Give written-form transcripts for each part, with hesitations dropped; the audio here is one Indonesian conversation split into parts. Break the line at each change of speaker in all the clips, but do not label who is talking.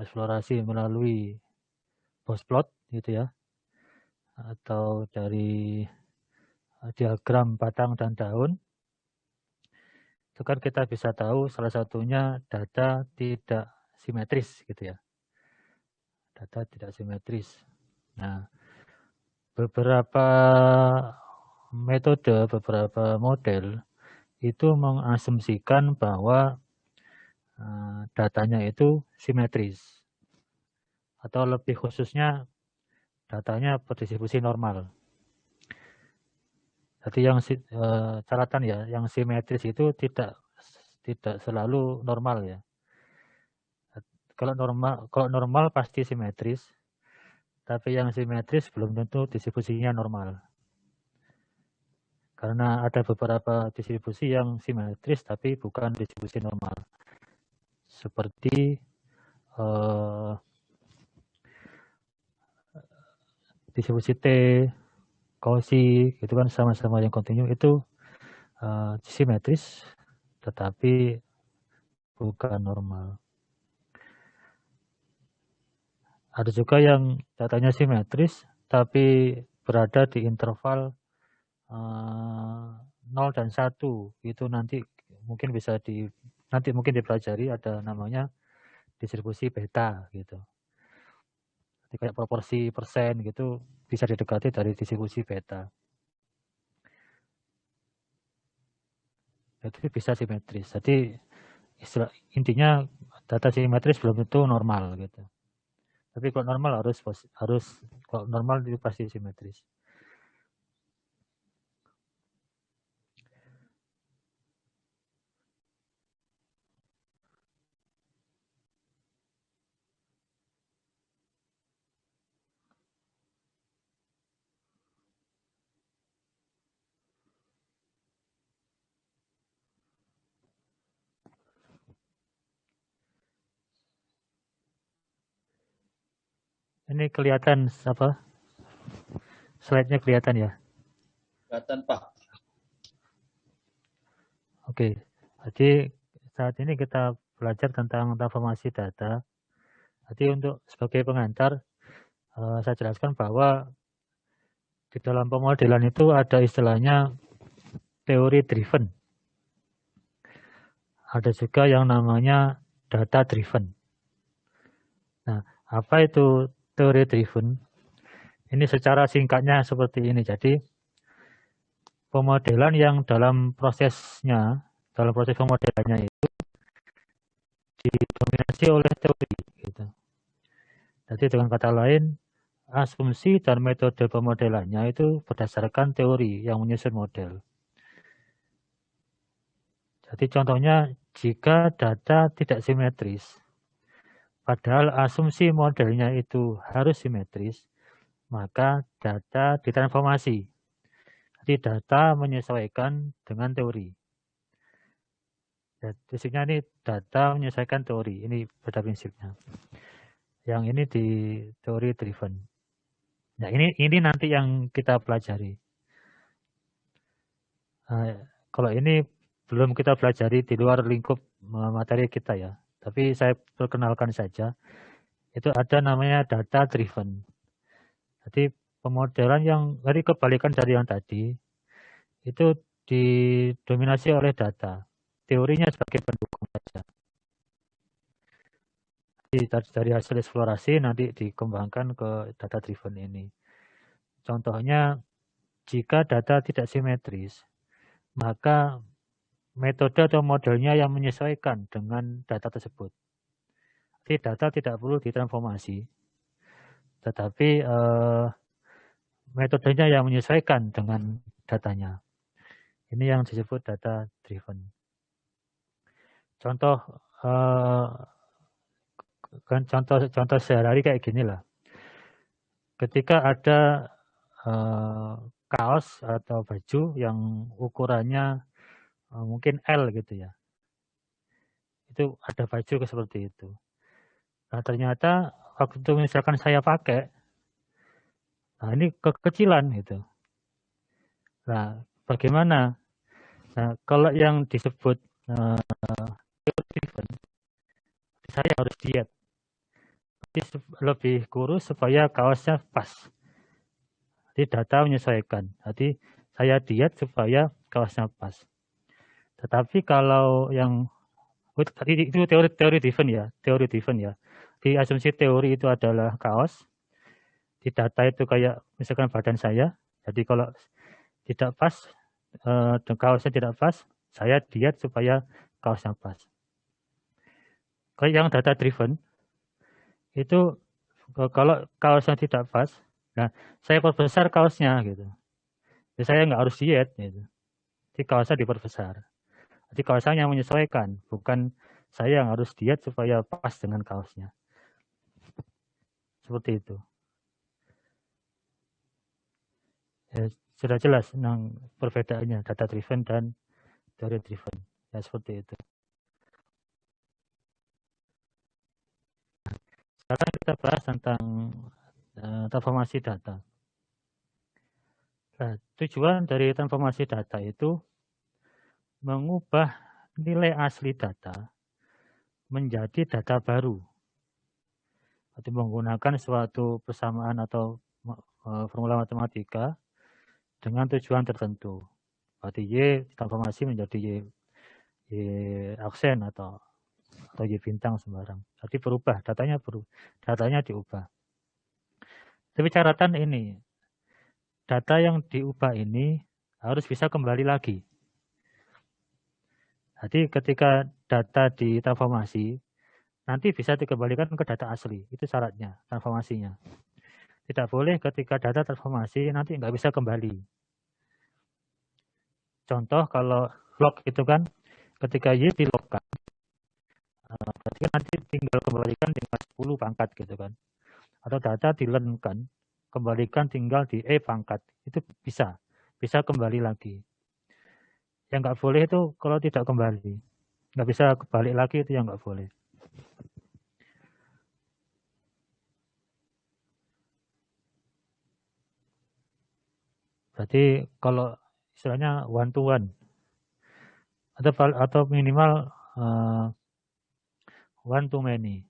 eksplorasi melalui boxplot gitu ya, atau dari diagram batang dan daun, itu kan kita bisa tahu salah satunya data tidak simetris gitu ya. Data tidak simetris. Nah, beberapa metode, beberapa model itu mengasumsikan bahwa datanya itu simetris. Atau lebih khususnya datanya berdistribusi normal. Jadi yang catatan ya, yang simetris itu tidak selalu normal ya. Kalau normal pasti simetris, tapi yang simetris belum tentu distribusinya normal. Karena ada beberapa distribusi yang simetris tapi bukan distribusi normal. Seperti distribusi T, Cauchy, itu kan sama-sama yang kontinu, itu simetris tetapi bukan normal. Ada juga yang datanya simetris tapi berada di interval 0 dan 1. Itu nanti mungkin dipelajari, ada namanya distribusi beta gitu. Jadi kayak proporsi persen gitu bisa didekati dari distribusi beta. Itu bisa simetris. Jadi intinya data simetris belum tentu normal gitu. Tapi kalau normal kalau normal itu pasti simetris. Ini kelihatan apa? Slide-nya kelihatan ya?
Kelihatan, Pak.
Oke. Jadi saat ini kita belajar tentang transformasi data. Jadi untuk sebagai pengantar, saya jelaskan bahwa di dalam pemodelan itu ada istilahnya teori driven. Ada juga yang namanya data driven. Nah, apa itu teori driven? Ini secara singkatnya seperti ini. Jadi pemodelan yang dalam proses pemodelannya itu didominasi oleh teori. Gitu. Jadi dengan kata lain, asumsi dan metode pemodelannya itu berdasarkan teori yang menyusun model. Jadi contohnya, jika data tidak simetris, padahal asumsi modelnya itu harus simetris, maka data ditransformasi. Jadi data menyesuaikan dengan teori. Prinsipnya ini data menyesuaikan teori, ini pada prinsipnya. Yang ini di teori driven. Nah, ini nanti yang kita pelajari. Kalau ini belum kita pelajari di luar lingkup materi kita ya. Tapi saya perkenalkan saja. Itu ada namanya data driven. Jadi pemodelan yang dari kebalikan dari yang tadi itu didominasi oleh data. Teorinya sebagai pendukung saja. Jadi dari hasil eksplorasi nanti dikembangkan ke data driven ini. Contohnya, jika data tidak simetris, maka metode atau modelnya yang menyesuaikan dengan data tersebut. Jadi data tidak perlu ditransformasi, tetapi metodenya yang menyesuaikan dengan datanya. Ini yang disebut data driven. Contoh contoh sehari-hari kayak gini lah. Ketika ada kaos atau baju yang ukurannya mungkin L gitu ya, itu ada baju seperti itu. Nah ternyata waktu misalkan saya pakai, nah ini kekecilan gitu. Nah bagaimana? Nah kalau yang disebut driven, saya harus diet. lebih kurus supaya kaosnya pas. Jadi data menyesuaikan. Jadi saya diet supaya kaosnya pas. Tetapi kalau yang itu teori driven ya, Di asumsi teori itu adalah kaos. Di data itu kayak misalkan badan saya. Jadi kalau tidak pas, kaosnya tidak pas, saya diet supaya kaosnya pas. Kalau yang data driven itu kalau kaosnya tidak pas, nah saya perbesar kaosnya gitu. Jadi saya nggak harus diet gitu. Jadi kaosnya diperbesar. Jadi kaosnya yang menyesuaikan, bukan saya yang harus diet supaya pas dengan kaosnya. Seperti itu. Ya, sudah jelas tentang perbedaannya data driven dan teori driven. Ya seperti itu. Sekarang kita bahas tentang transformasi data. Nah, tujuan dari transformasi data itu mengubah nilai asli data menjadi data baru. Atau menggunakan suatu persamaan atau formula matematika dengan tujuan tertentu. Berarti Y transformasi menjadi Y aksen atau Y bintang sembarang. Jadi berubah, datanya diubah. Tapi catatan ini, data yang diubah ini harus bisa kembali lagi. Jadi ketika data ditransformasi, nanti bisa dikembalikan ke data asli. Itu syaratnya, transformasinya. Tidak boleh ketika data transformasi nanti nggak bisa kembali. Contoh kalau log itu kan, ketika Y dilogkan, berarti nanti tinggal kembalikan tinggal 10 pangkat gitu kan. Atau data dilenkan, kembalikan tinggal di E pangkat. Itu bisa kembali lagi. Yang nggak boleh itu kalau tidak kembali. Nggak bisa kembali lagi itu yang nggak boleh. Berarti kalau istilahnya one to one atau minimal one to many.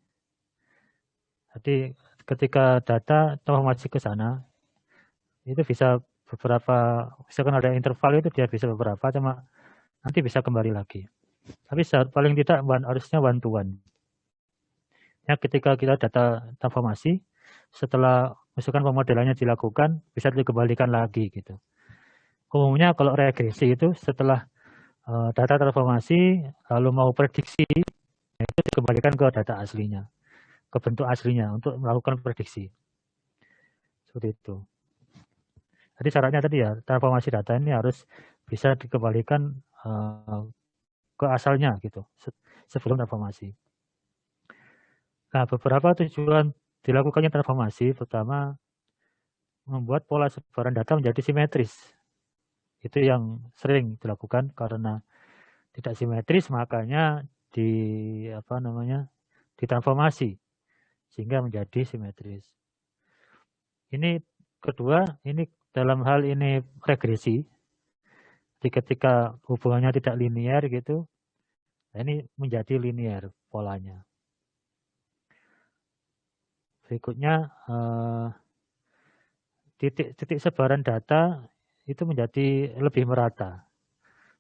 Jadi ketika data transformasi ke sana itu bisa beberapa, misalkan ada interval itu dia bisa beberapa, cuma nanti bisa kembali lagi. Tapi paling tidak harusnya one to one. Ya, ketika kita data transformasi, setelah misalkan pemodelannya dilakukan, bisa dikembalikan lagi gitu. Umumnya kalau regresi itu setelah data transformasi, lalu mau prediksi, itu dikembalikan ke data aslinya, ke bentuk aslinya untuk melakukan prediksi. Seperti itu. Jadi syaratnya tadi ya, transformasi data ini harus bisa dikembalikan ke asalnya gitu, sebelum transformasi. Nah, beberapa tujuan dilakukannya transformasi, pertama membuat pola sebaran data menjadi simetris. Itu yang sering dilakukan karena tidak simetris, makanya ditransformasi sehingga menjadi simetris. Ini kedua, ini dalam hal ini regresi. Jadi ketika hubungannya tidak linear gitu, ini menjadi linear polanya. Berikutnya titik sebaran data itu menjadi lebih merata,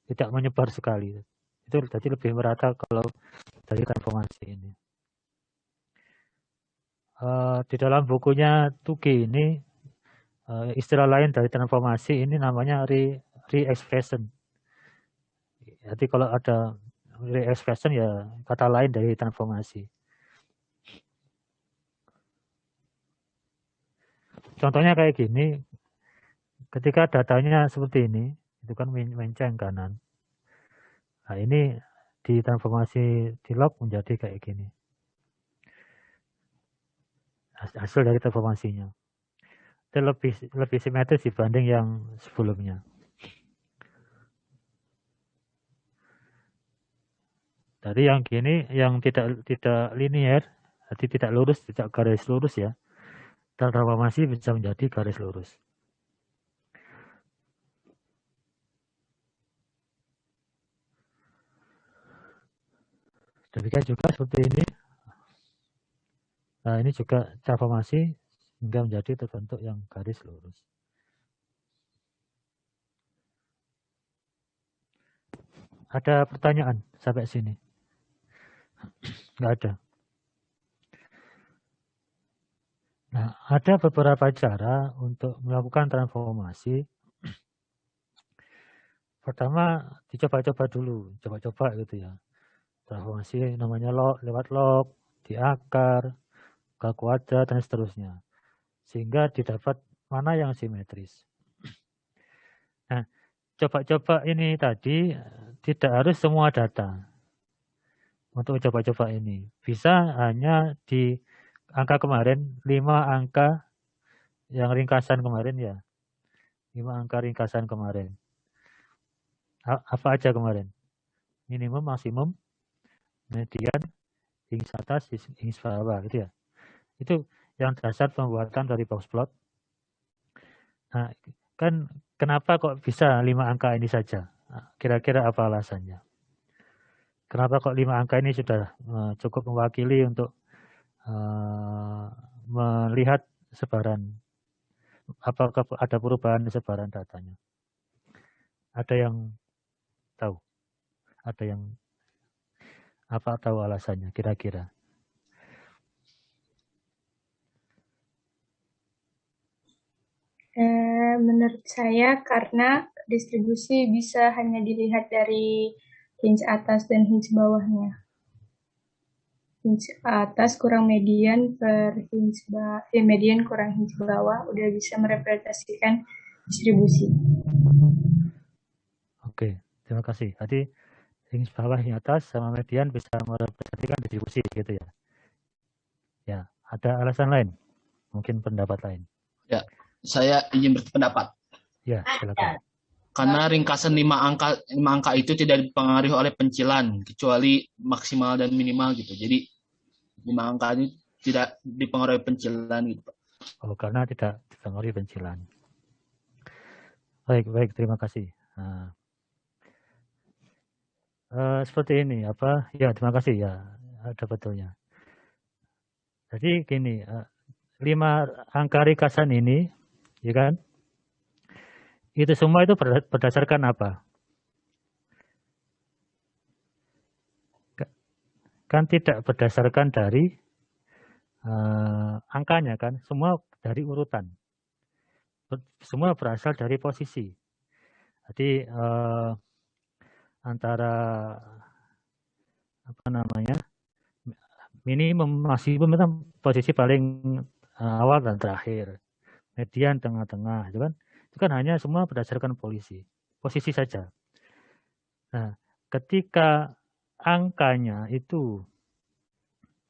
tidak menyebar sekali. Itu jadi lebih merata kalau dari transformasi ini. Di dalam bukunya Tuki ini istilah lain dari transformasi ini namanya re-expression. Jadi kalau ada re-expression ya kata lain dari transformasi. Contohnya kayak gini, ketika datanya seperti ini, itu kan menceng kanan. Nah ini ditransformasi di log menjadi kayak gini. Hasil dari transformasinya. Itu lebih simetris dibanding yang sebelumnya. Tadi yang gini yang tidak linear, jadi tidak lurus, tidak garis lurus ya. Transformasi bisa menjadi garis lurus. Demikian juga seperti ini. Nah, ini juga transformasi hingga menjadi terbentuk yang garis lurus. Ada pertanyaan sampai sini? Nggak ada. Nah, ada beberapa cara untuk melakukan transformasi. Pertama, dicoba-coba dulu, coba-coba gitu ya. Transformasi namanya lewat log, di akar, ke kuadrat, dan seterusnya. Sehingga didapat mana yang simetris. Nah, coba-coba ini tadi tidak harus semua data. Untuk coba-coba ini. Bisa hanya di angka kemarin, 5 angka yang ringkasan kemarin ya. 5 angka ringkasan kemarin. Apa aja kemarin? Minimum, maksimum, median, hingga atas, hingga bawah gitu ya. Itu yang dasar pembuatan dari box plot. Nah, kan kenapa kok bisa 5 angka ini saja? Kira-kira apa alasannya? Kenapa kok 5 angka ini sudah cukup mewakili untuk melihat sebaran, apakah ada perubahan sebaran datanya? Ada yang tahu? Ada yang apa tahu alasannya kira-kira?
Menurut saya karena distribusi bisa hanya dilihat dari hinge atas dan hinge bawahnya. Hinge atas kurang median per hinge median kurang hinge bawah udah bisa merepresentasikan distribusi.
Oke, terima kasih. Tadi hinge bawah, hinge atas sama median bisa merepresentasikan distribusi gitu ya. Ya, ada alasan lain? Mungkin pendapat lain.
Ya, saya izin berpendapat.
Ya, silakan.
Karena ringkasan 5 angka itu tidak dipengaruhi oleh pencilan kecuali maksimal dan minimal gitu. Jadi 5 angka ini tidak dipengaruhi pencilan gitu, Pak.
Oh, karena tidak dipengaruhi pencilan. Baik, terima kasih. Nah, seperti ini apa? Ya, terima kasih ya. Ada betulnya. Jadi gini, 5 angka ringkasan ini, ya kan? Itu semua itu berdasarkan apa? Kan tidak berdasarkan dari angkanya kan, semua dari urutan. Semua berasal dari posisi. Jadi antara apa namanya, minimum, maksimum itu posisi paling awal dan terakhir, median tengah-tengah, itu kan hanya semua berdasarkan posisi saja. Nah, ketika angkanya itu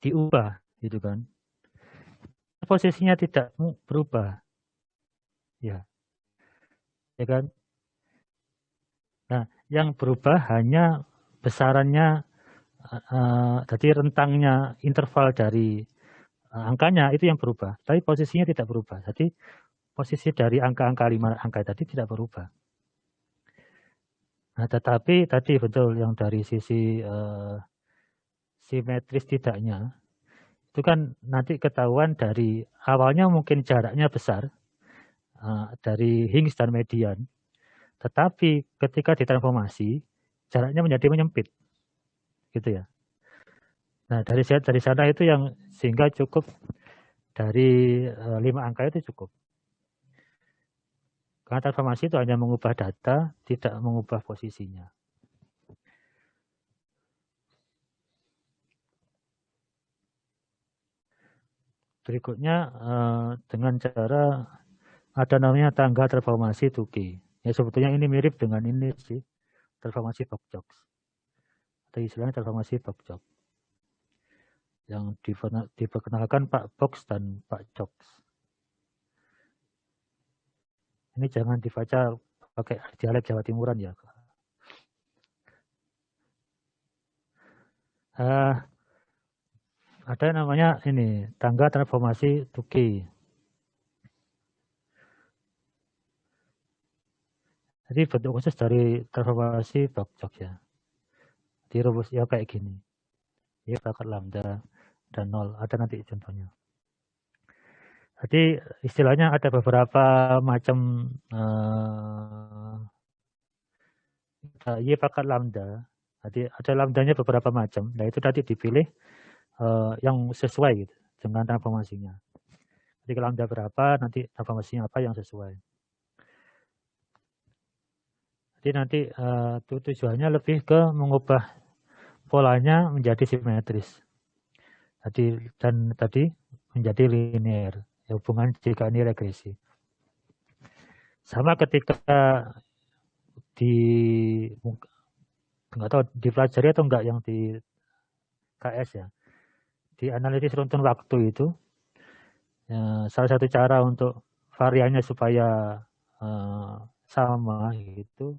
diubah, gitu kan, posisinya tidak berubah, ya kan. Nah, yang berubah hanya besarannya, jadi rentangnya, interval dari angkanya itu yang berubah, tapi posisinya tidak berubah. Jadi posisi dari angka-angka 5 angka tadi tidak berubah. Nah, tetapi tadi betul yang dari sisi simetris tidaknya, itu kan nanti ketahuan dari awalnya mungkin jaraknya besar dari hinge dan median, tetapi ketika ditransformasi jaraknya menjadi menyempit, gitu ya. Nah, dari sana itu yang sehingga cukup dari 5 angka itu cukup. Karena transformasi itu hanya mengubah data, tidak mengubah posisinya. Berikutnya dengan cara ada namanya tangga transformasi Tukey. Ya sebetulnya ini mirip dengan ini sih, transformasi Bok-Jok. Atau istilahnya transformasi Bok-Jok. Yang diperkenalkan Pak Box dan Pak Jokes. Ini jangan dibaca pakai dialek Jawa Timuran ya. Ada namanya ini tangga transformasi Tukey. Jadi bentuk khusus dari transformasi Bok-Jok ya. Di rumus ya kayak gini. Ya bakat lambda dan 0. Ada nanti contohnya. Jadi istilahnya ada beberapa macam Y pangkat lambda. Jadi ada lambdanya beberapa macam. Nah itu nanti dipilih yang sesuai gitu, dengan transformasinya. Jadi lambda berapa, nanti transformasinya apa yang sesuai. Jadi nanti tujuannya lebih ke mengubah polanya menjadi simetris. Dan tadi menjadi linear. Hubungan jika ini regresi. Sama ketika nggak tahu dipelajari atau enggak yang di KS ya. Di analisis runtun waktu itu, salah satu cara untuk variannya supaya sama itu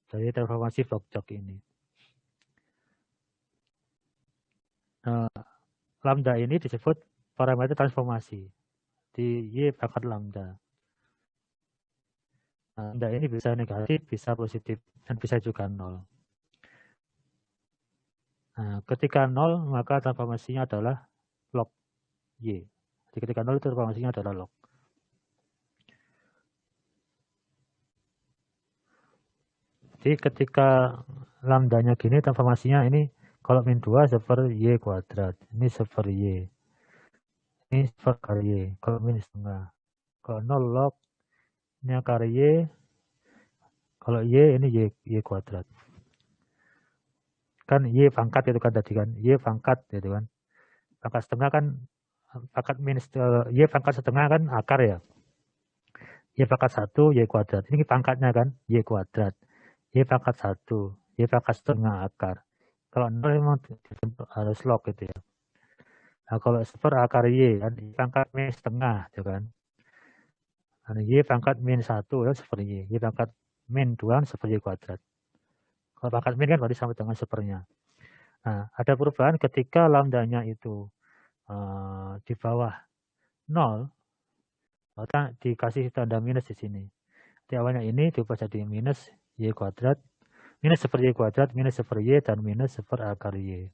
dari transformasi Vogt-Jok ini. Lambda ini disebut parameter transformasi di Y pangkat lambda. Lambda ini bisa negatif, bisa positif, dan bisa juga 0. Nah, ketika 0, maka transformasinya adalah log Y. Jadi ketika 0 itu transformasinya adalah log. Jadi ketika lambdanya gini, transformasinya ini kalau min 2 seper Y kuadrat. Ini seper Y. Ini seper akar Y. Kalau min setengah. Kalau 0 log, ini akar Y. Kalau Y ini Y kuadrat. Kan Y pangkat itu kan tadi kan. Y pangkat gitu kan. Pangkat setengah kan, pangkat minus, Y pangkat setengah kan akar ya. Y pangkat 1, Y kuadrat. Ini pangkatnya kan, Y kuadrat. Y pangkat 1, Y pangkat setengah akar. Kalau 0 memang harus log gitu ya. Nah kalau seper akar Y kan, Y pangkat min setengah gitu kan. Nah, Y pangkat min 1 ya seper Y. Y pangkat min 2 seper Y kuadrat. Kalau pangkat min kan berarti sama dengan sepernya. Nah, ada perubahan ketika lambdanya itu di bawah 0, maka dikasih tanda minus di sini. Di awalnya ini diubah jadi minus Y kuadrat, minus seper Y kuadrat, minus seper Y, dan minus seper akar Y.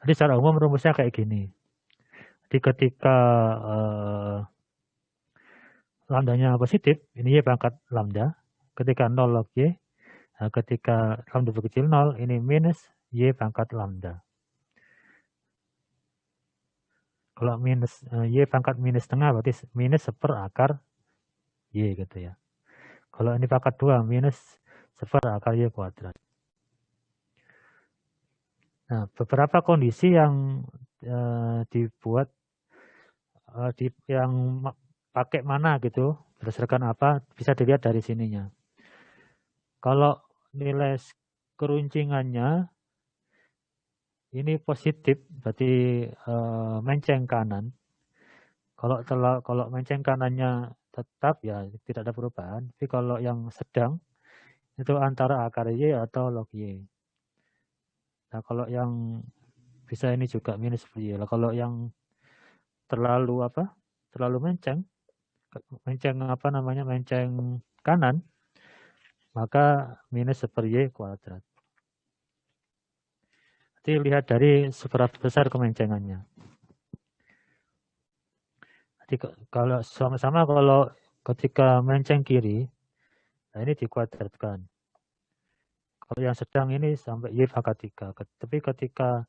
Jadi secara umum rumusnya kayak gini. Jadi ketika lambdanya positif, ini Y pangkat lambda. Ketika 0 log Y, ketika lambda berkecil 0, ini minus Y pangkat lambda. Kalau minus Y pangkat minus setengah, berarti minus seper akar Y gitu ya. Kalau ini pangkat 2, minus seper akar Y kuadrat. Nah, beberapa kondisi yang dibuat, yang pakai mana gitu, berdasarkan apa, bisa dilihat dari sininya. Kalau nilai keruncingannya ini positif, berarti menceng kanan. Kalau menceng kanannya tetap ya tidak ada perubahan. Tapi kalau yang sedang itu antara akar Y atau log Y. Nah kalau yang bisa ini juga minus Y. Kalau yang terlalu menceng kanan, maka minus seper Y kuadrat. Jadi lihat dari seberapa besar kemencengannya. Jadi kalau sama-sama kalau ketika menceng kiri, nah ini dikuadratkan. Kalau yang sedang ini sampai Y pangkat 3. Tapi ketika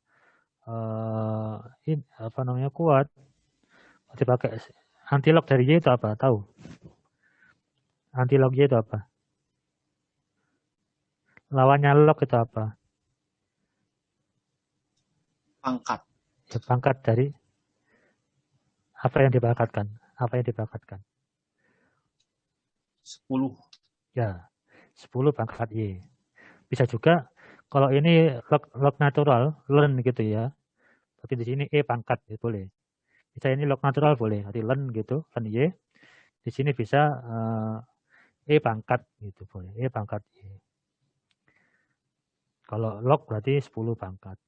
kuat, dipakai antilog dari Y itu apa? Tahu? Antilog Y itu apa? Lawannya log itu apa?
Pangkat.
Ya, pangkat dari apa yang dipangkatkan? Apa yang dipangkatkan?
10.
Ya, 10 pangkat Y. Bisa juga kalau ini log natural, ln gitu ya. Tapi di sini E pangkat ya, boleh. Bisa ini log natural boleh, nanti ln gitu, ln Y. Di sini bisa E pangkat gitu boleh, E pangkat Y. Kalau log berarti 10 pangkat.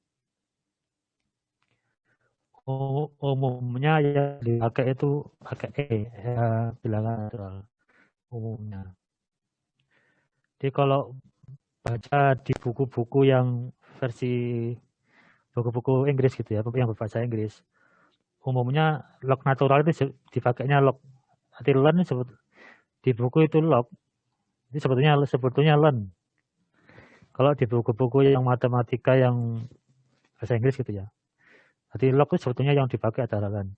Umumnya yang dipakai itu pakai E, bilangan natural umumnya. Jadi kalau baca di buku-buku yang versi buku-buku Inggris gitu ya, yang berbahasa Inggris. Umumnya log natural itu dipakainya log. Arti learn di buku itu log. Ini sebetulnya learn. Kalau di buku-buku yang matematika yang bahasa Inggris gitu ya. Arti log itu sebetulnya yang dipakai adalah learn.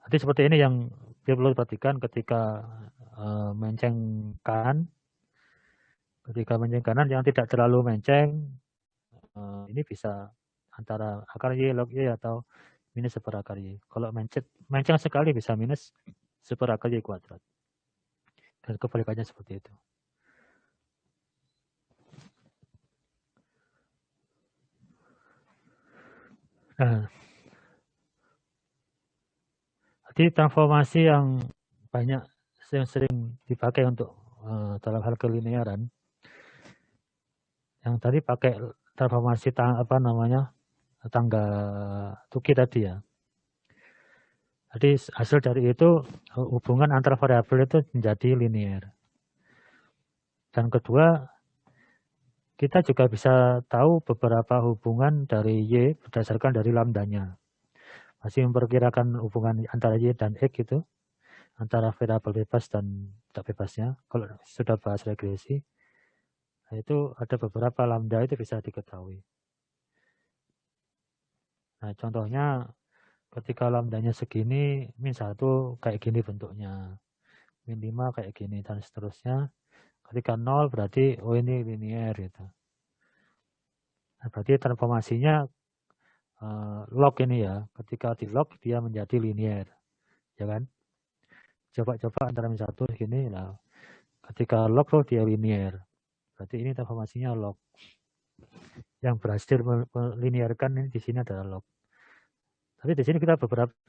Jadi seperti ini yang perlu diperhatikan ketika menceng kanan. Ketika menceng kanan yang tidak terlalu menceng, ini bisa antara akar Y, log Y atau minus seperakar Y. Kalau menceng sekali bisa minus seperakar Y kuadrat. Dan kebalikannya seperti itu. Nah, jadi transformasi yang banyak yang sering dipakai untuk dalam hal kelinearan, yang tadi pakai transformasi tangga Tukey tadi ya. Jadi hasil dari itu hubungan antar variabel itu menjadi linear. Dan kedua, kita juga bisa tahu beberapa hubungan dari Y berdasarkan dari lambdanya. Masih memperkirakan hubungan antara Y dan X itu, antara variabel bebas dan tidak bebasnya. Kalau sudah bahas regresi, nah itu ada beberapa lambda itu bisa diketahui. Nah contohnya ketika lambdanya segini, min 1 kayak gini bentuknya, min 5 kayak gini, dan seterusnya. Ketika 0 berarti, oh ini linear gitu. Nah, berarti transformasinya log ini ya. Ketika di log dia menjadi linear. Ya kan? Coba-coba antara min 1 gini. Nah, ketika log dia linear. Berarti ini transformasinya log. Yang berhasil melinearkan ini di sini adalah log. Tapi di sini kita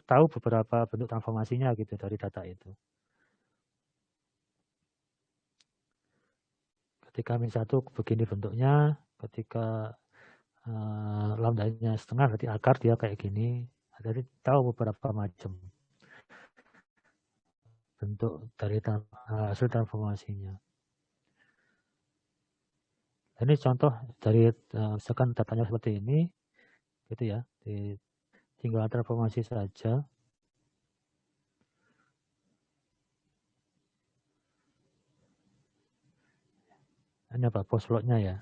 tahu beberapa bentuk transformasinya gitu dari data itu. Ketika min 1 begini bentuknya, ketika lambdanya setengah berarti akar dia kayak gini. Jadi tahu beberapa macam bentuk dari hasil transformasinya. Ini contoh dari misalkan datanya seperti ini, gitu ya. Tinggal transformasi saja. Ini apa? Post plotnya ya.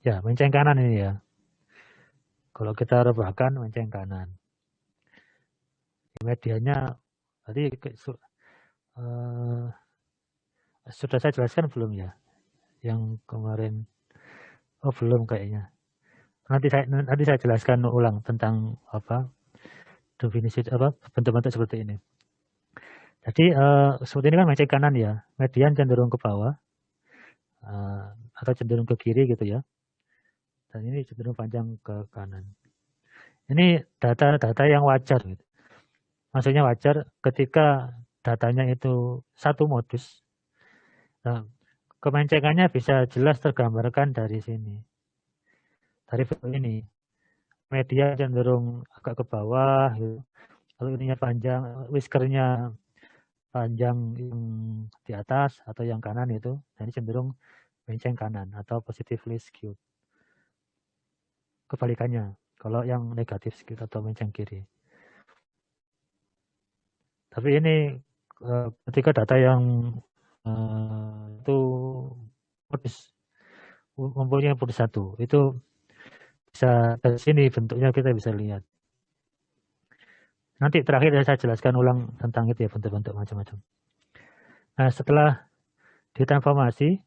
Ya, menceng kanan ini ya. Kalau kita rebahkan menceng kanan. Medianya tadi sudah saya jelaskan belum ya? Yang kemarin, oh belum kayaknya. Nanti saya jelaskan ulang tentang apa definisi apa bentuk-bentuk seperti ini. Jadi seperti ini kan menceng kanan ya. Median cenderung ke bawah atau cenderung ke kiri gitu ya. Dan ini cenderung panjang ke kanan. Ini data-data yang wajar gitu. Maksudnya wajar ketika datanya itu satu modus. Nah, kemencengannya bisa jelas tergambarkan dari sini. Dari bentuk ini. Media cenderung agak ke bawah gitu. Kalau ininya panjang, whiskernya panjang yang di atas atau yang kanan itu, nah ini cenderung menceng kanan atau positively skewed. Kebalikannya, kalau yang negatif skewed atau menceng kiri. Tapi ini ketika data yang itu mempunyai modus satu, itu bisa dari sini bentuknya kita bisa lihat. Nanti terakhir saya jelaskan ulang tentang itu ya, bentuk-bentuk macam-macam. Nah, setelah ditransformasi,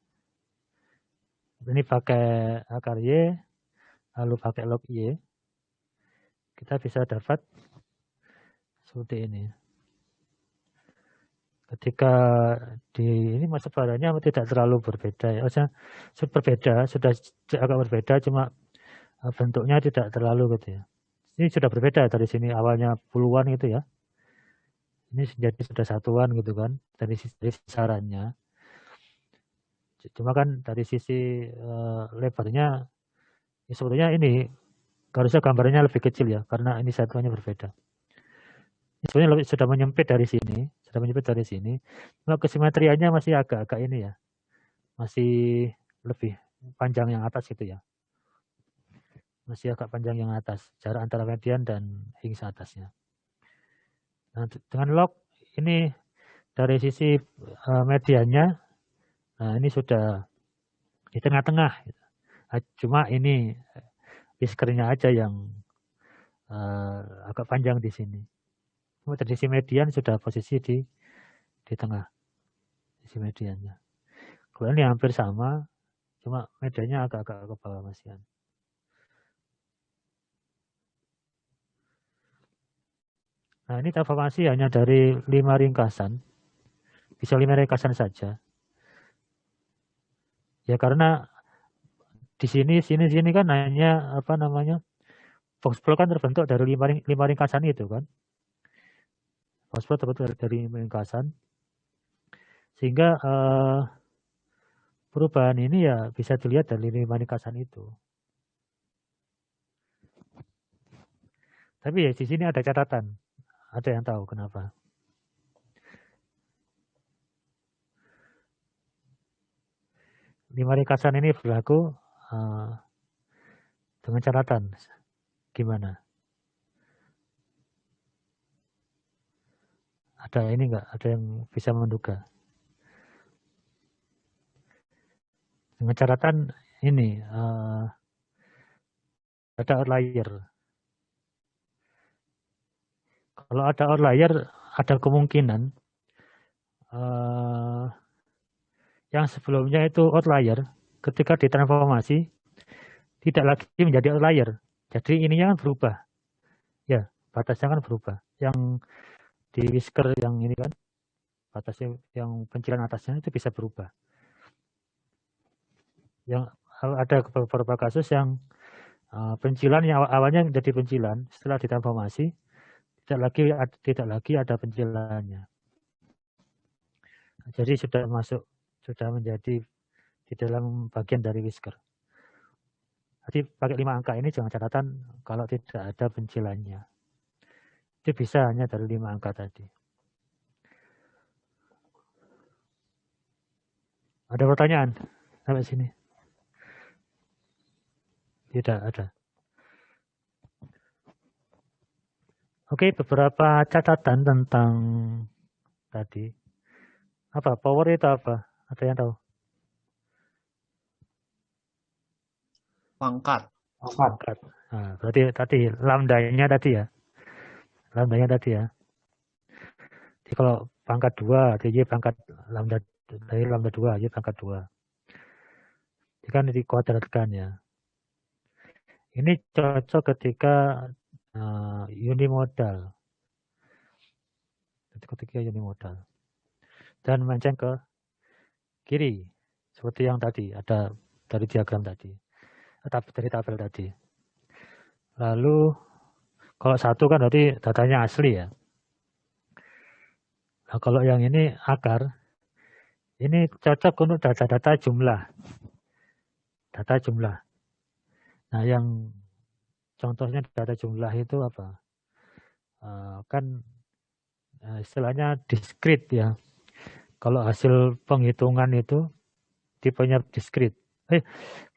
ini pakai akar Y, lalu pakai log Y, kita bisa dapat seperti ini. Ketika ini masa barannya tidak terlalu berbeda ya, berbeda, sudah agak berbeda, cuma bentuknya tidak terlalu gitu ya. Ini sudah berbeda dari sini awalnya puluhan gitu ya. Ini jadi sudah satuan gitu kan dari sasarannya. Cuma kan dari sisi lebarnya ya sebetulnya ini harusnya gambarnya lebih kecil ya karena ini satuannya berbeda. Sebenarnya sudah menyempit dari sini, cuma kesimetrianya masih agak-agak ini ya, masih lebih panjang yang atas gitu ya, masih agak panjang yang atas, jarak antara median dan hingga atasnya. Nah, dengan log ini dari sisi mediannya, nah ini sudah di tengah-tengah, cuma ini whiskernya aja yang agak panjang di sini. Dari sisi median sudah posisi di tengah, sisi mediannya. Kalau ini hampir sama, cuma mediannya agak-agak ke bawah masian. Nah, ini transformasi hanya dari 5 ringkasan. Bisa 5 ringkasan saja. Ya karena di sini kan hanya apa namanya? Voxpol kan terbentuk dari 5 ringkasan itu kan. Voxpol terbentuk dari 5 ringkasan. Sehingga perubahan ini ya bisa dilihat dari 5 ringkasan itu. Tapi ya di sini ada catatan. Ada yang tahu kenapa? Lima ringkasan ini berlaku dengan catatan. Gimana? Ada ini enggak? Ada yang bisa menduga? Dengan catatan ini ada outlier. Kalau ada outlier, ada kemungkinan yang sebelumnya itu outlier, ketika ditransformasi tidak lagi menjadi outlier. Jadi ininya kan berubah. Ya, batasnya kan berubah. Yang di whisker yang ini kan, batasnya yang pencilan atasnya itu bisa berubah. Yang ada beberapa kasus yang pencilan yang awalnya jadi pencilan, setelah ditransformasi tidak lagi ada pencilannya. Jadi sudah menjadi di dalam bagian dari whisker. Jadi pakai 5 angka ini jangan catatan kalau tidak ada pencilannya. Itu bisa hanya dari 5 angka tadi. Ada pertanyaan sampai sini? Tidak ada. Oke, beberapa catatan tentang tadi. Apa? Power itu apa? Ada yang tahu?
Pangkat.
Pangkat. Nah, berarti tadi lambdanya tadi ya. Lambdanya tadi ya. Jadi kalau pangkat 2, Y pangkat lambda dari lambda 2, Y pangkat 2. Ini kan dikuadratkan ya. Ini cocok ketika unimodal. Ketika unimodal. Dan menceng ke kiri. Seperti yang tadi, ada dari diagram tadi. Dari tabel tadi. Lalu, kalau satu kan berarti datanya asli ya. Nah, kalau yang ini akar, ini cocok untuk data-data jumlah. Data jumlah. Nah, yang contohnya data jumlah itu apa? Kan istilahnya diskrit ya. Kalau hasil penghitungan itu tipenya diskrit.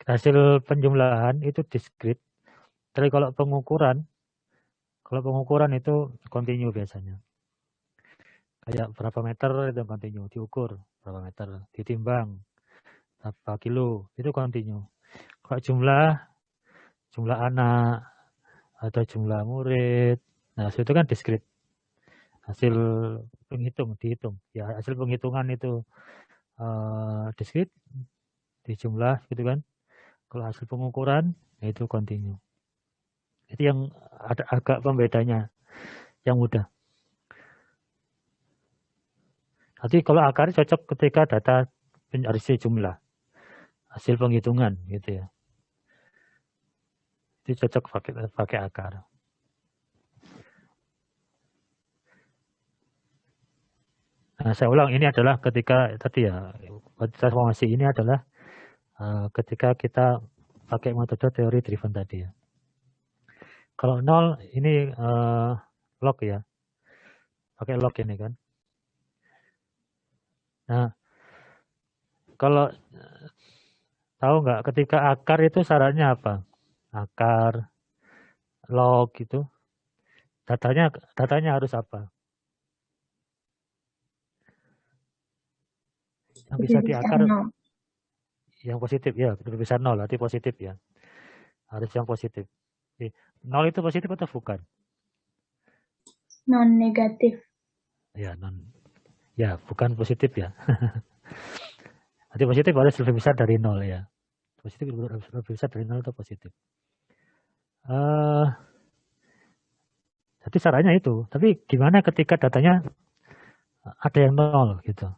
Hasil penjumlahan itu diskrit. Tapi kalau pengukuran itu kontinu biasanya. Kayak berapa meter itu kontinu, diukur berapa meter, ditimbang berapa kilo, itu kontinu. Kalau jumlah anak atau jumlah murid, nah itu kan diskrit. Hasil dihitung. Ya hasil penghitungan itu diskrit, dijumlah gitu kan. Kalau hasil pengukuran itu kontinu. Itu yang ada agak pembedanya, yang mudah. Nanti kalau akar cocok ketika data hasil jumlah, hasil penghitungan gitu ya. Itu cocok pakai akar. Nah, saya ulang, ini adalah ketika tadi ya, transformasi ini adalah ketika kita pakai metode teori driven tadi ya. Kalau 0 ini log ya. pakai log ini kan. Nah, kalau tahu nggak ketika akar itu syaratnya apa? Akar, log gitu. Datanya harus apa? Yang bisa
Lebih besar
diakar
0.
yang positif ya, lebih besar 0, berarti positif ya. Harus yang positif. 0 itu positif atau bukan?
Non negatif.
Ya, ya bukan positif ya. Berarti positif harus lebih besar dari 0 ya. Positif lebih besar dari 0 itu positif. Jadi syaratnya itu. Tapi gimana ketika datanya ada yang 0 gitu.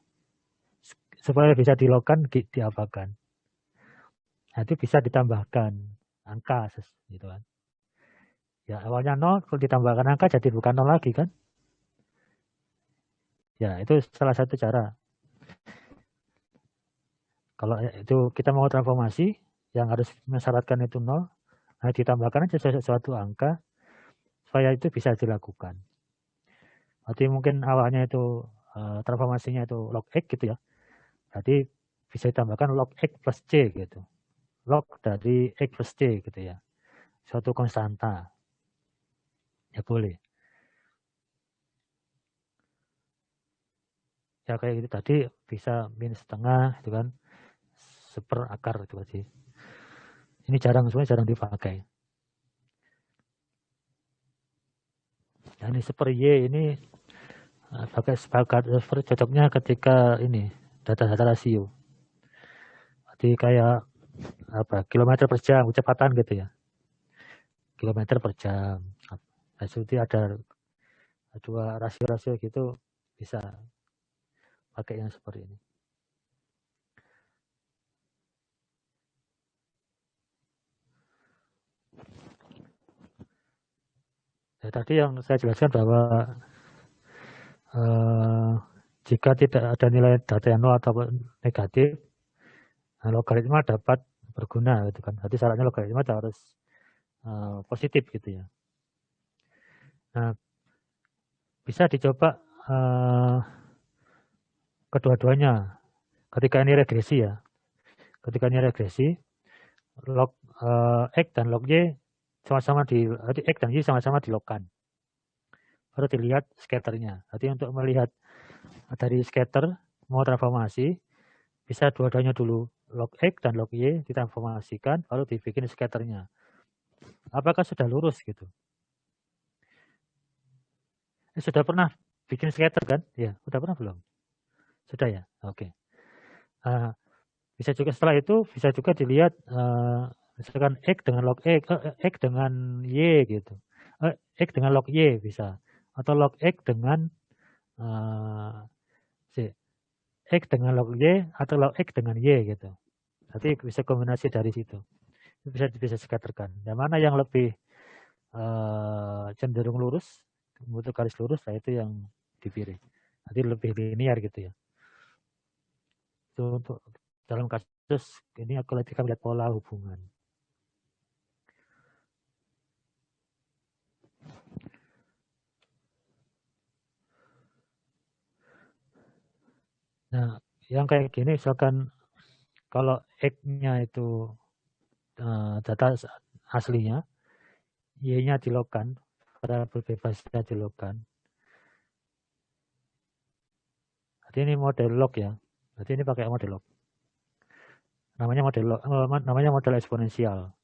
Supaya bisa dilogkan, diapakan. Nah, itu bisa ditambahkan angka gitu kan. Ya awalnya 0, kalau ditambahkan angka jadi bukan 0 lagi kan. Ya itu salah satu cara. Kalau itu kita mau transformasi, yang harus mensyaratkan itu 0, nah ditambahkan aja sesuatu angka, supaya itu bisa dilakukan. Berarti mungkin awalnya itu transformasinya itu log X gitu ya. Berarti bisa ditambahkan log X plus C gitu. Log dari X plus C gitu ya. Suatu konstanta. Ya boleh. Ya kayak gitu tadi bisa min setengah itu kan. Seper akar itu tadi. Ini sebenarnya jarang dipakai. Nah, ini seper Y ini pakai sepakat cocoknya ketika ini data-data rasio. Jadi kayak apa kilometer per jam kecepatan gitu ya. Kilometer per jam. Nah, jadi ada dua rasio-rasio gitu bisa pakai yang seperti ini. Ya, tadi yang saya jelaskan bahwa jika tidak ada nilai data yang 0 atau negatif, nah, logaritma dapat berguna gitu kan. Jadi syaratnya logaritma harus positif gitu ya. Nah, bisa dicoba kedua-duanya. Ketika ini regresi ya. Ketika ini regresi, log X dan log Y sama-sama X dan Y sama-sama dilogkan. Baru dilihat scatternya. Jadi untuk melihat dari scatter mau transformasi, bisa dua-duanya dulu. Log X dan log Y ditransformasikan, baru dibikin scatternya. Apakah sudah lurus gitu? Sudah pernah bikin scatter kan? Ya, sudah pernah belum? Sudah ya? Oke. Bisa juga setelah itu, bisa juga dilihat misalkan X dengan log X dengan Y gitu. X dengan log Y bisa. Atau log X dengan X dengan log Y atau log X dengan Y gitu. Nanti bisa kombinasi dari situ. Bisa scatterkan. Yang mana yang lebih cenderung lurus, membentuk garis lurus, nah itu yang dipilih. Nanti lebih linear gitu ya. Itu untuk dalam kasus ini kalau kita lihat pola hubungan. Nah, yang kayak gini misalkan kalau X-nya itu data aslinya, Y-nya dilogkan, variabel bebasnya dilogkan. Jadi ini model log ya. Berarti ini pakai model log. Namanya model eksponensial.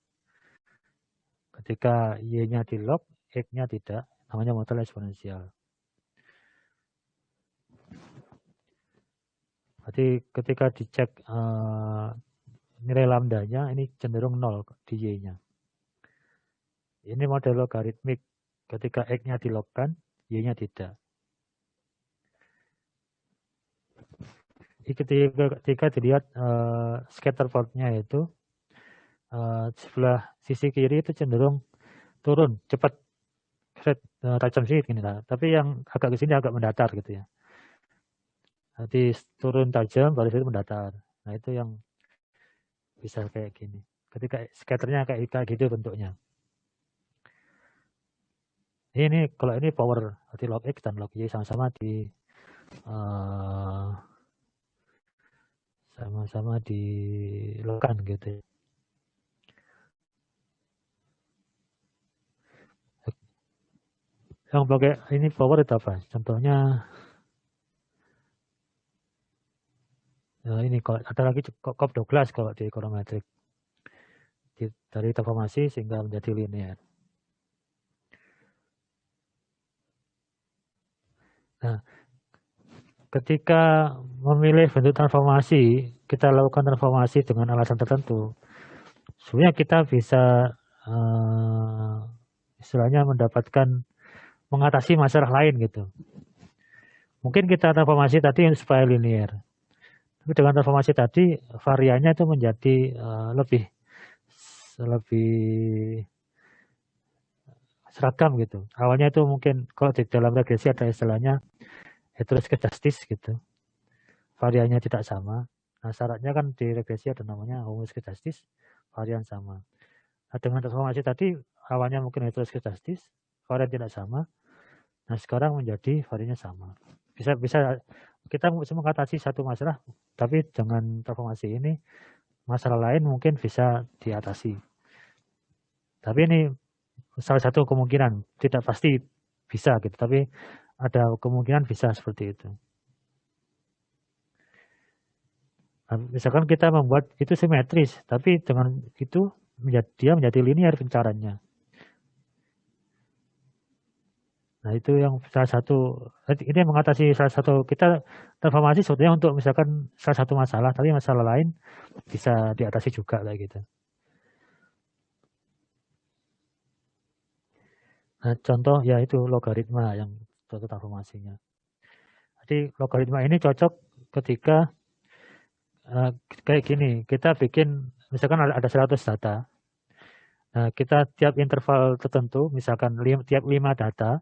Ketika Y-nya dilog, X-nya tidak, namanya model eksponensial. Berarti ketika dicek nilai lambdanya, ini cenderung 0 di Y-nya. Ini model logaritmik. Ketika X-nya dilogkan, Y-nya tidak. Ketika dilihat scatter plotnya itu sebelah sisi kiri itu cenderung turun cepat, tajam sedikit gini lah. Tapi yang agak ke sini agak mendatar gitu ya. Nanti turun tajam baru itu mendatar. Nah itu yang bisa kayak gini. Ketika scatternya kayak gitu bentuknya. Ini kalau ini power, berarti log X dan log Y sama-sama di logkan gitu ya. Yang pakai ini power itu apa? Contohnya ini kalau ada lagi Cobb Douglas kalau di econometric dari transformasi sehingga menjadi linear. Nah, ketika memilih bentuk transformasi, kita lakukan transformasi dengan alasan tertentu. Sebenarnya kita bisa istilahnya mengatasi masalah lain gitu. Mungkin kita transformasi tadi supaya linear. Tapi dengan transformasi tadi variannya itu menjadi lebih seragam gitu. Awalnya itu mungkin kalau di dalam regresi ada istilahnya heteroskedastis gitu. Variannya tidak sama. Nah, syaratnya kan di regresi ada namanya homoskedastis, varian sama. Nah, dengan transformasi tadi awalnya mungkin heteroskedastis, varian tidak sama. Nah, sekarang menjadi variannya sama. Bisa kita bisa mengatasi satu masalah, tapi dengan transformasi ini masalah lain mungkin bisa diatasi. Tapi ini salah satu kemungkinan, tidak pasti bisa gitu, tapi ada kemungkinan bisa seperti itu. Nah, misalkan kita membuat itu simetris, tapi dengan itu dia menjadi linear pencariannya. Nah, itu yang salah satu, ini mengatasi salah satu, kita transformasi sebetulnya untuk misalkan salah satu masalah, tapi masalah lain bisa diatasi juga kayak gitu. Nah, contoh ya itu logaritma yang contoh transformasinya. Jadi logaritma ini cocok ketika kayak gini, kita bikin misalkan ada 100 data. Nah, kita tiap interval tertentu, misalkan tiap 5 data,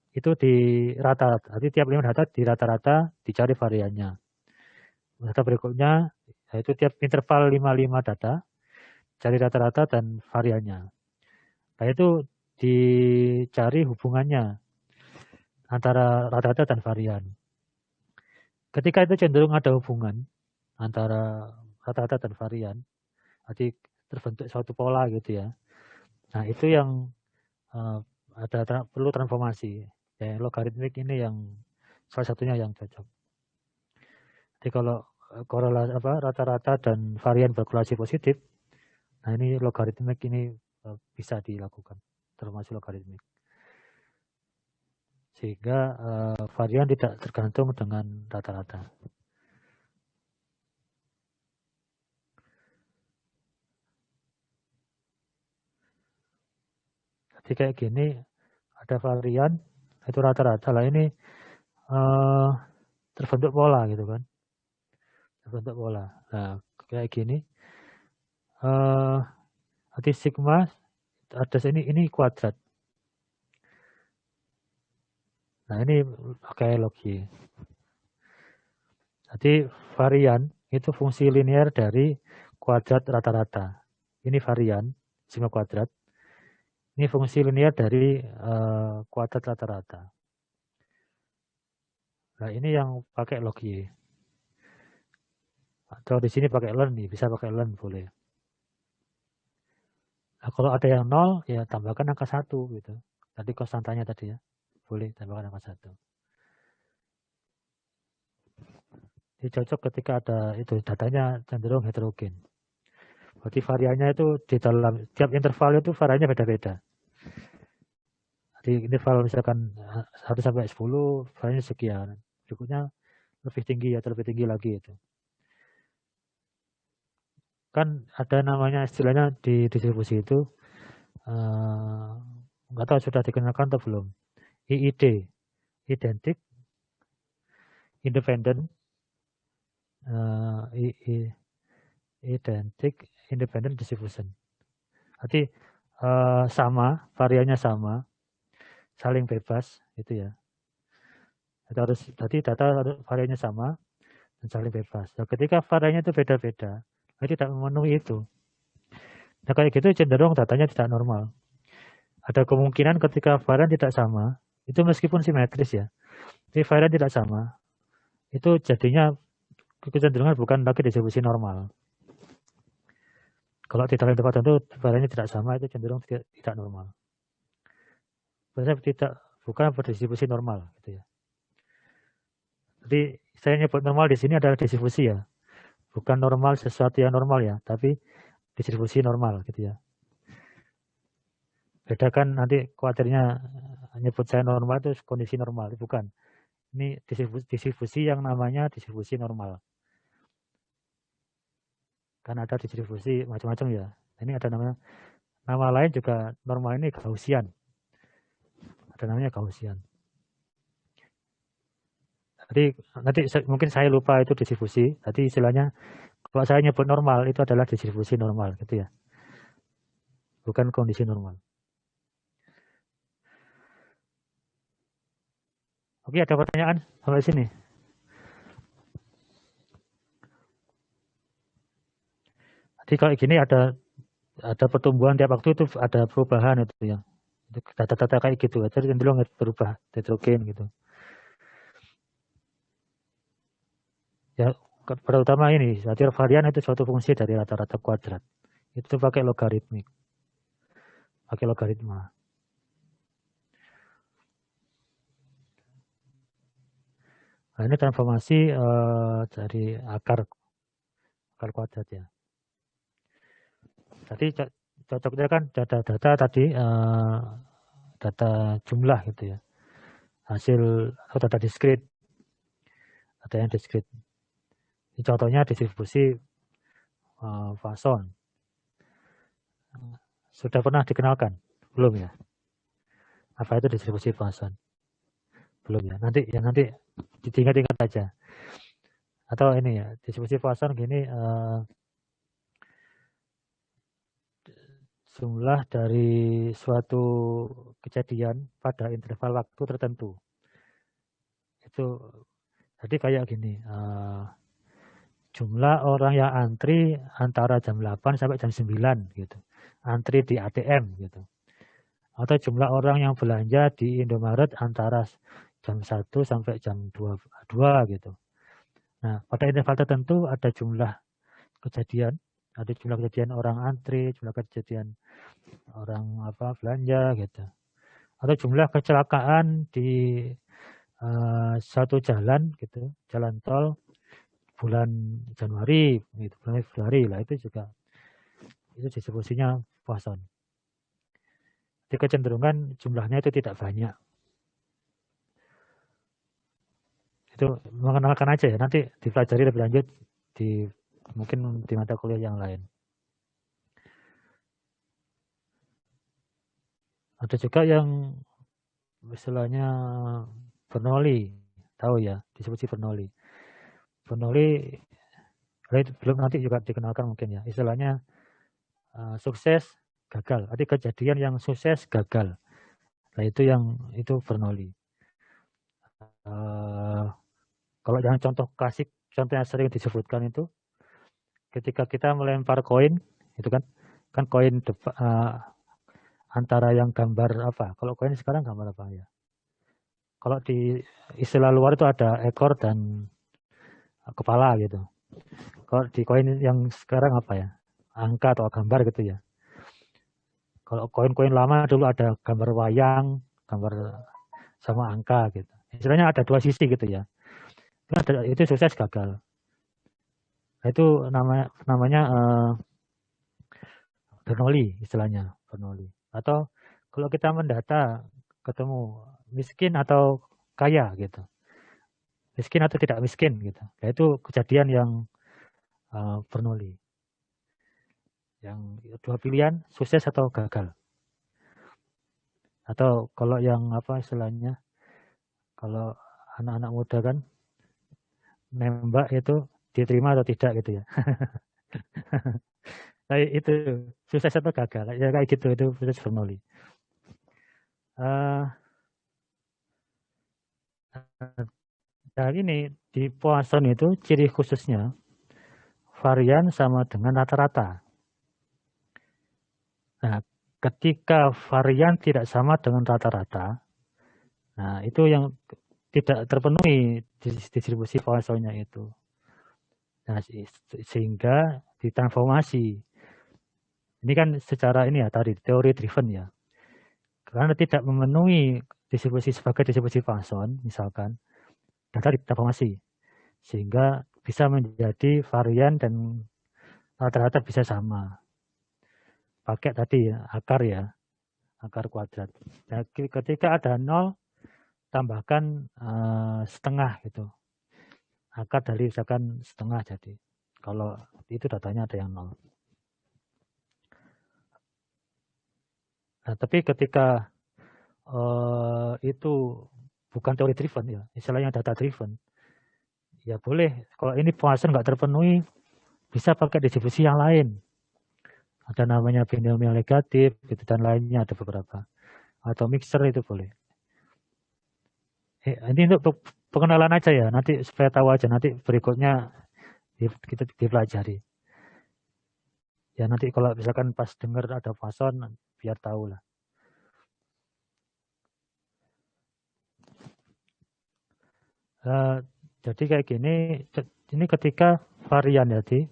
itu di rata-rata. Jadi tiap 5 data di rata-rata dicari variannya. Data berikutnya, yaitu tiap interval 5 data, cari rata-rata dan variannya. Nah, itu dicari hubungannya antara rata-rata dan varian. Ketika itu cenderung ada hubungan antara rata-rata dan varian, jadi terbentuk suatu pola gitu ya. Nah, itu yang perlu transformasi. Ya, logaritmik ini yang salah satunya yang cocok. Jadi kalau korelasi rata-rata dan varian berkorelasi positif, nah ini logaritmik ini bisa dilakukan transformasi logaritmik. Sehingga varian tidak tergantung dengan rata-rata. Jadi kayak gini, ada varian, itu rata-rata lah ini terbentuk pola gitu kan. Terbentuk pola. Nah, kayak gini. Nanti sigma ada ini kuadrat. Nah, ini pakai logi. Jadi varian itu fungsi linear dari kuadrat rata-rata. Ini varian sigma kuadrat. Ini fungsi linear dari kuadrat rata-rata. Nah, ini yang pakai logi. Atau di sini pakai learn nih, bisa pakai learn boleh. Nah, kalau ada yang 0, ya tambahkan angka 1 gitu. Tadi konstantanya tadi ya. Boleh tambahkan angka 1. Ini cocok ketika ada itu datanya cenderung heterogen. Berarti variannya itu di dalam tiap interval itu variannya beda-beda. Jadi interval misalkan 1 sampai 10 variannya sekian. Berikutnya lebih tinggi atau lebih tinggi lagi itu. Kan ada namanya istilahnya di distribusi itu nggak tahu sudah dikenalkan atau belum. IID, identik, independent, identik, independent distribution. Berarti sama, variannya sama, saling bebas, itu ya. Tadi data variannya sama dan saling bebas. Nah, ketika variannya itu beda-beda, tidak memenuhi itu. Nah, kayak gitu cenderung datanya tidak normal. ada kemungkinan ketika varian tidak sama, itu meskipun simetris ya, tapi varian tidak sama, itu jadinya kecenderungan bukan lagi distribusi normal. Kalau di dalam tempat tertentu variannya tidak sama, itu cenderung tidak normal. Biasanya bukan berdistribusi normal, gitu ya. Jadi saya nyebut normal di sini adalah distribusi ya, bukan normal sesuatu yang normal ya, tapi distribusi normal, gitu ya. Bedakan nanti khawatirnya nyebut saya normal itu kondisi normal, bukan. Ini distribusi yang namanya distribusi normal. Kan ada distribusi macam-macam ya. Ini ada nama lain juga normal ini Gaussian. Ada namanya Gaussian. Jadi nanti mungkin saya lupa itu distribusi. Tadi istilahnya kalau saya nyebut normal itu adalah distribusi normal gitu ya. Bukan kondisi normal. Oke, ada pertanyaan sampai sini? Jadi kalau gini ada pertumbuhan tiap waktu itu ada perubahan itu ya. Data-data kayak gitu aja cenderung berubah heterogen gitu. Ya, terutama ini, setiap varian itu suatu fungsi dari rata-rata kuadrat. Itu pakai logaritmik. Pakai logaritma. Nah, ini transformasi dari akar kuadrat ya. Tadi cocoknya kan data tadi data jumlah gitu ya. Hasil atau data diskrit. Ada yang diskrit. Ini contohnya distribusi Poisson. Sudah pernah dikenalkan? Belum ya? Apa itu distribusi Poisson? Belum ya? Nanti diingat-ingat aja. Atau ini ya, distribusi Poisson gini, jumlah dari suatu kejadian pada interval waktu tertentu. Itu jadi kayak gini, jumlah orang yang antri antara jam 8 sampai jam 9 gitu. Antri di ATM gitu. Atau jumlah orang yang belanja di Indomaret antara jam 1 sampai jam 2 gitu. Nah, pada interval tertentu ada jumlah kejadian, ada jumlah kejadian orang antri, jumlah kejadian orang belanja gitu. Atau jumlah kecelakaan di satu jalan gitu, jalan tol bulan Januari gitu, bulan Februari lah, itu juga itu distribusinya Poisson. Jadi kecenderungan jumlahnya itu tidak banyak. Itu mengenalkan aja ya, nanti dipelajari lebih lanjut mungkin di mata kuliah yang lain. Ada juga yang istilahnya Bernoulli, tahu ya, distribusi Bernoulli. Bernoulli belum, nanti juga dikenalkan mungkin ya, istilahnya sukses gagal. Ada kejadian yang sukses gagal. Nah itu Bernoulli. Kalau yang contoh klasik, contoh yang sering disebutkan itu ketika kita melempar koin, itu kan koin antara yang gambar apa? Kalau koin sekarang gambar apa ya? Kalau di istilah luar itu ada ekor dan kepala gitu. Kalau di koin yang sekarang apa ya? Angka atau gambar gitu ya. Kalau koin-koin lama dulu ada gambar wayang, gambar sama angka gitu. Istilahnya ada dua sisi gitu ya. Itu sukses gagal. Nah, itu namanya Bernoulli, istilahnya Bernoulli. Atau kalau kita mendata ketemu miskin atau kaya gitu, miskin atau tidak miskin gitu, nah, itu kejadian yang Bernoulli. Yang dua pilihan, sukses atau gagal. Atau kalau yang istilahnya, kalau anak-anak muda kan nembak itu diterima atau tidak gitu ya. Nah, itu sukses atau gagal ya, kayak gitu, itu proses Bernoulli. Nah ini di Poisson itu ciri khususnya varian sama dengan rata-rata. Nah ketika varian tidak sama dengan rata-rata, nah itu yang tidak terpenuhi distribusi Poissonnya itu. Nah, sehingga ditransformasi. Ini kan secara ini ya tadi teori driven ya. Karena tidak memenuhi distribusi sebagai distribusi Poisson, misalkan, data ditransformasi. Sehingga bisa menjadi varian dan rata-rata bisa sama. Pakai tadi ya, akar kuadrat. Nah, ketika ada 0, tambahkan setengah gitu. Akar dari misalkan setengah jadi. Kalau itu datanya ada yang 0. Nah, tapi ketika itu bukan teori driven ya, istilahnya data driven, ya boleh. Kalau ini Poisson nggak terpenuhi, bisa pakai distribusi yang lain. Ada namanya binomial negatif, gitu, dan lainnya ada beberapa. Atau mixer itu boleh. Ini untuk pengenalan aja ya, nanti supaya tahu aja, nanti berikutnya kita dipelajari. Ya nanti kalau misalkan pas dengar ada Poisson, biar tahu lah. Jadi kayak gini, ini ketika varian jadi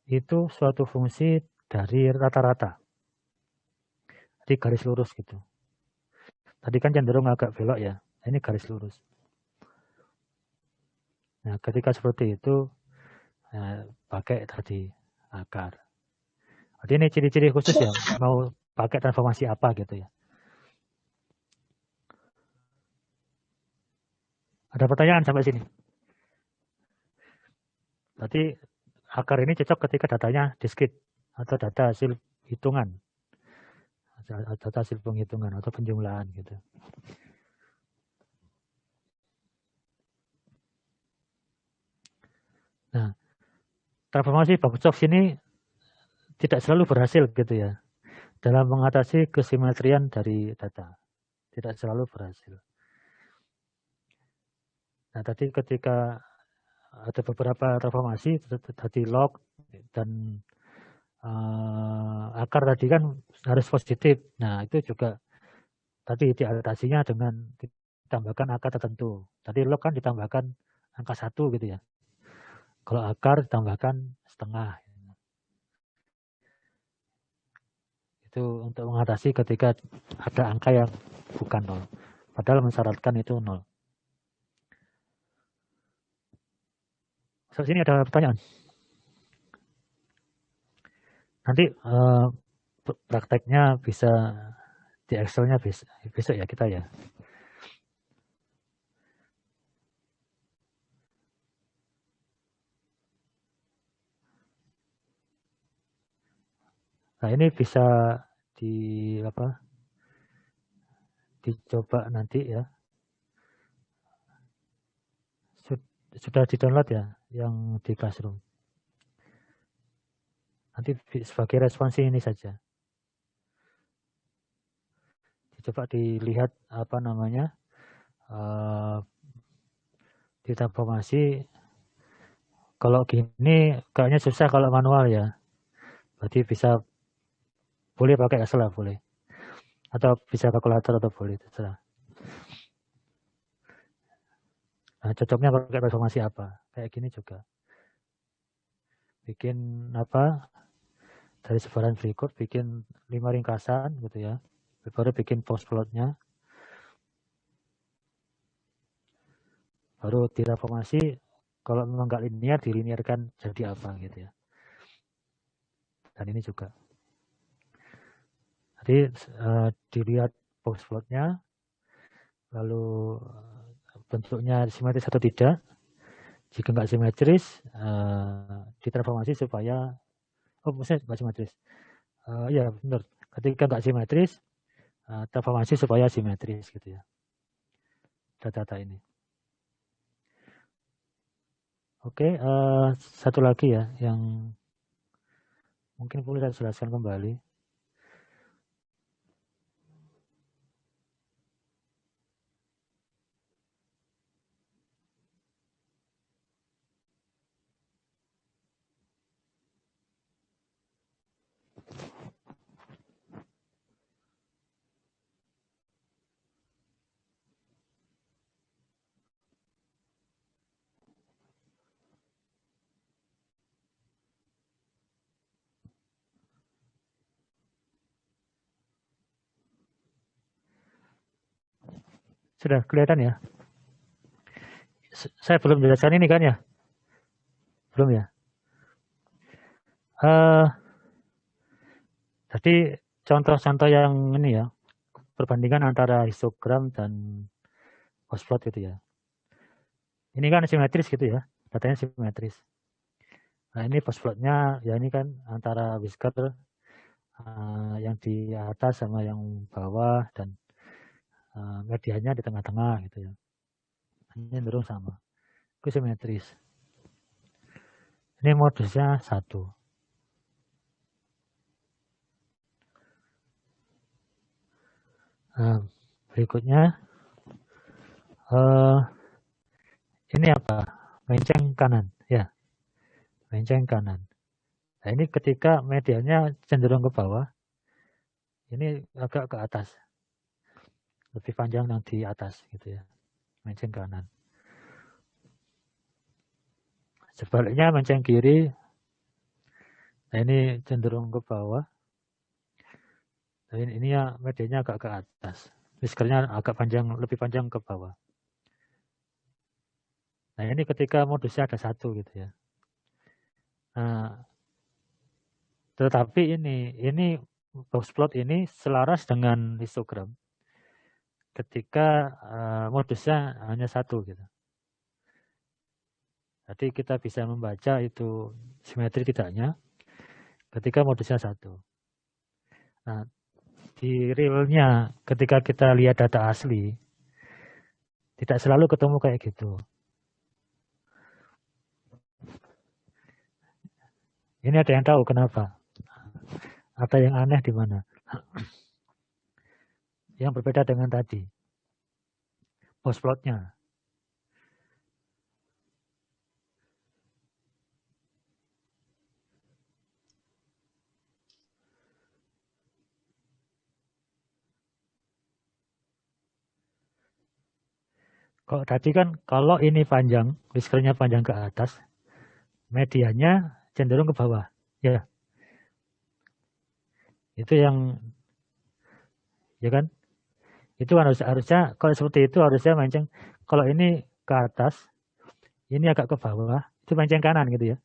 itu suatu fungsi dari rata-rata. Jadi garis lurus gitu. Tadi kan cenderung agak belok ya, ini garis lurus. Nah, ketika seperti itu, pakai tadi akar. Jadi ini ciri-ciri khusus ya, mau pakai transformasi apa gitu ya. Ada pertanyaan sampai sini? Berarti akar ini cocok ketika datanya discrete atau data hasil hitungan. Data hasil penghitungan atau penjumlahan gitu. Nah, transformasi Box ini tidak selalu berhasil gitu ya dalam mengatasi kesimetrian dari data. Tidak selalu berhasil. Nah, tadi ketika ada beberapa transformasi tadi log dan akar tadi kan harus positif. Nah, itu juga tadi diadaptasinya dengan ditambahkan akar tertentu. Tadi log kan ditambahkan angka 1 gitu ya. Kalau akar ditambahkan setengah. Itu untuk mengatasi ketika ada angka yang bukan 0. Padahal mensyaratkan itu 0. So, sini ada pertanyaan. Nanti prakteknya bisa di Excel-nya besok ya kita ya. Nah, ini bisa dicoba nanti ya. Sudah di-download ya yang di Classroom. Nanti sebagai respons ini saja. Coba dilihat apa namanya di transformasi. Kalau gini kayaknya susah kalau manual ya. Berarti bisa boleh pakai Excel lah boleh. Atau bisa kalkulator atau boleh terserah. Nah, cocoknya pakai transformasi apa? Kayak gini juga. Bikin apa? Dari sebaran berikut bikin 5 ringkasan gitu ya. Baru bikin box plotnya. Baru ditransformasi, kalau memang nggak linear, dilinearkan jadi apa gitu ya. Dan ini juga. Jadi dilihat box plotnya, lalu bentuknya simetris atau tidak. Jika nggak simetris, ditransformasi supaya, maksudnya nggak simetris. Ya benar, ketika nggak simetris, transformasi supaya simetris gitu ya. Data-data ini. Oke, satu lagi ya yang mungkin boleh saya jelaskan kembali. Sudah kelihatan ya? Saya belum jelaskan ini kan ya? Belum ya? Tadi contoh-contoh yang ini ya, perbandingan antara histogram dan boxplot gitu ya. Ini kan simetris gitu ya, datanya simetris. Nah ini boxplotnya ya ini kan antara whisker yang di atas sama yang bawah dan medianya di tengah-tengah gitu ya. Ini cenderung sama. Itu simetris. Ini modusnya 1. Nah, berikutnya ini apa? Menceng kanan ya, menceng kanan. Nah ini ketika medianya cenderung ke bawah, ini agak ke atas, lebih panjang yang di atas gitu ya, menceng kanan. Sebaliknya menceng kiri, nah ini cenderung ke bawah. Nah ini ya medianya agak ke atas, whiskernya agak panjang, lebih panjang ke bawah. Nah ini ketika modusnya ada 1 gitu ya. Nah, tetapi ini boxplot ini selaras dengan histogram ketika modusnya hanya 1 gitu. Jadi kita bisa membaca itu simetri tidaknya ketika modusnya 1. Nah, di realnya ketika kita lihat data asli, tidak selalu ketemu kayak gitu. Ini ada yang tahu kenapa? Ada yang aneh di mana? Yang berbeda dengan tadi. Boxplotnya. Kalau tadi kan kalau ini panjang, whiskernya panjang ke atas, medianya cenderung ke bawah. Ya. Itu yang ya kan? Itu kan harusnya kalau seperti itu harusnya menceng. Kalau ini ke atas, ini agak ke bawah, itu menceng kanan gitu ya.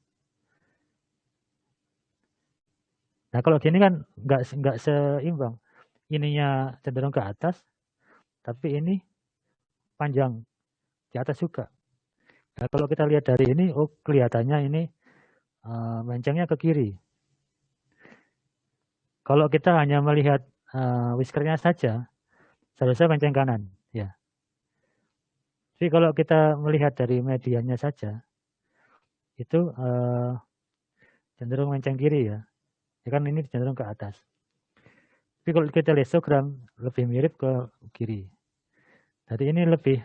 Nah kalau gini kan nggak seimbang. Ininya cenderung ke atas, tapi ini panjang di atas juga. Nah kalau kita lihat dari ini, oh kelihatannya ini mencengnya ke kiri. Kalau kita hanya melihat whiskernya saja, seharusnya menceng kanan. Ya. Tapi kalau kita melihat dari medianya saja, itu cenderung menceng kiri ya. Ya kan ini cenderung ke atas. Tapi kalau kita lihat histogram lebih mirip ke kiri. Jadi ini lebih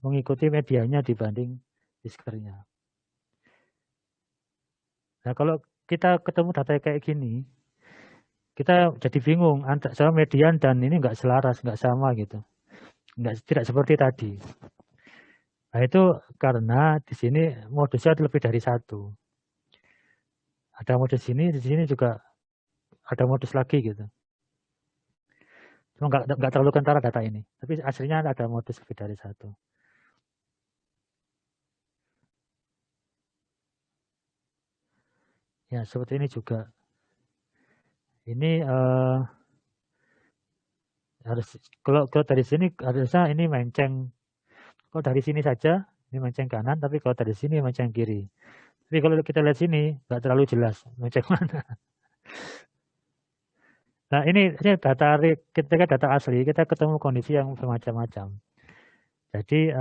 mengikuti medianya dibanding whiskernya. Nah kalau kita ketemu data kayak gini, kita jadi bingung antara median dan ini nggak selaras, nggak sama gitu, tidak seperti tadi. Nah itu karena di sini modusnya lebih dari 1. Ada modus ini, di sini juga ada modus lagi gitu. Cuma nggak terlalu kentara data ini, tapi aslinya ada modus lebih dari 1. Ya seperti ini juga. Ini harus kalau dari sini harusnya ini menceng. Kalau dari sini saja ini menceng kanan, tapi kalau dari sini menceng kiri. Tapi kalau kita lihat sini nggak terlalu jelas menceng mana. Nah ini data ketika data asli kita ketemu kondisi yang bermacam-macam. Jadi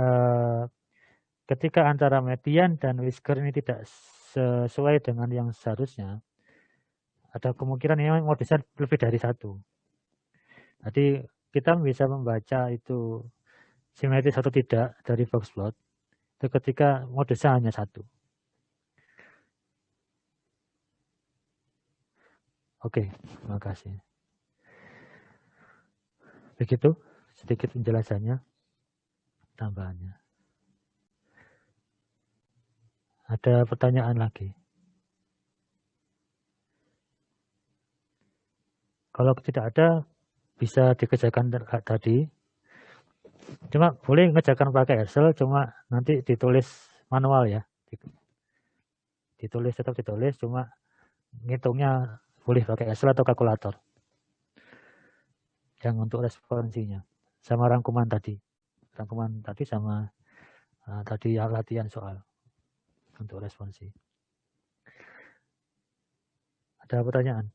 ketika antara median dan whisker ini tidak sesuai dengan yang seharusnya, ada kemungkinan ini modusnya lebih dari 1. Jadi kita bisa membaca itu simetris atau tidak dari boxplot itu ketika modusnya hanya 1. Oke, terima kasih. Begitu sedikit penjelasannya, tambahannya. Ada pertanyaan lagi? Kalau tidak ada, bisa dikerjakan tadi. Cuma boleh ngerjakan pakai Excel, cuma nanti ditulis manual ya. Ditulis, tetap ditulis, cuma ngitungnya boleh pakai Excel atau kalkulator. Yang untuk responsinya. Sama rangkuman tadi. Rangkuman tadi sama tadi latihan soal untuk responsi. Ada pertanyaan?